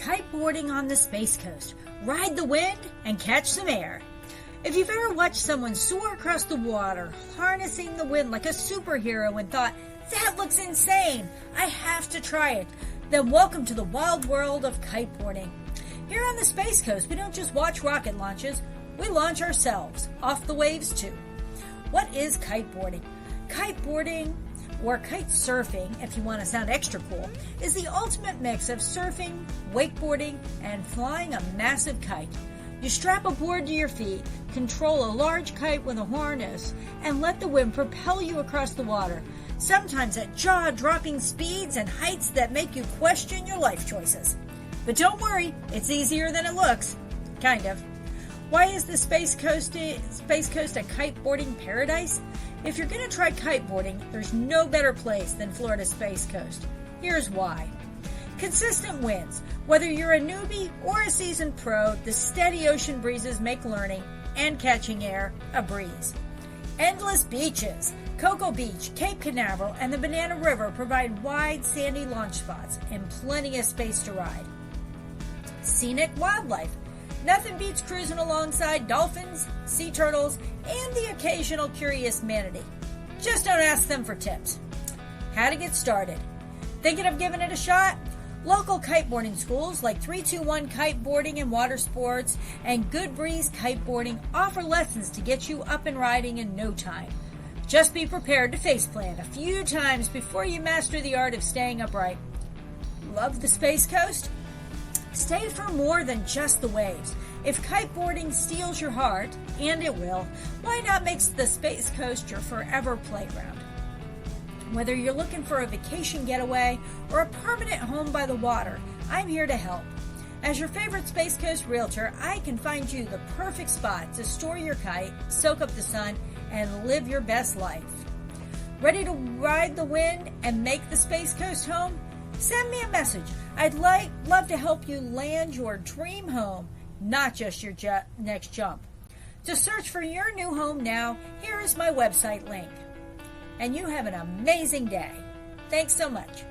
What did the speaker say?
kiteboarding on the Space Coast. Ride the wind and catch some air. If you've ever watched someone soar across the water, harnessing the wind like a superhero and thought, that looks insane, I have to try it, then welcome to the wild world of kiteboarding. Here on the Space Coast, we don't just watch rocket launches, we launch ourselves, off the waves too. What is kiteboarding? Kiteboarding, or kite surfing, if you want to sound extra cool, is the ultimate mix of surfing, wakeboarding, and flying a massive kite. You strap a board to your feet, control a large kite with a harness, and let the wind propel you across the water, sometimes at jaw-dropping speeds and heights that make you question your life choices. But don't worry, it's easier than it looks. Kind of. Why is the Space Coast a kiteboarding paradise? If you're going to try kiteboarding, there's no better place than Florida's Space Coast. Here's why. Consistent winds. Whether you're a newbie or a seasoned pro, the steady ocean breezes make learning and catching air a breeze. Endless beaches. Cocoa Beach, Cape Canaveral, and the Banana River provide wide, sandy launch spots and plenty of space to ride. Scenic wildlife. Nothing beats cruising alongside dolphins, sea turtles, and the occasional curious manatee. Just don't ask them for tips. How to get started. Thinking of giving it a shot? Local kiteboarding schools like 321 Kiteboarding and Water Sports and Good Breeze Kiteboarding offer lessons to get you up and riding in no time. Just be prepared to faceplant a few times before you master the art of staying upright. Love the Space Coast? Stay for more than just the waves. If kiteboarding steals your heart, and it will, why not make the Space Coast your forever playground? Whether you're looking for a vacation getaway or a permanent home by the water, I'm here to help. As your favorite Space Coast realtor, I can find you the perfect spot to store your kite, soak up the sun, and live your best life. Ready to ride the wind and make the Space Coast home? Send me a message. I'd love to help you land your dream home, not just your next jump. To search for your new home now, here is my website link. And you have an amazing day. Thanks so much.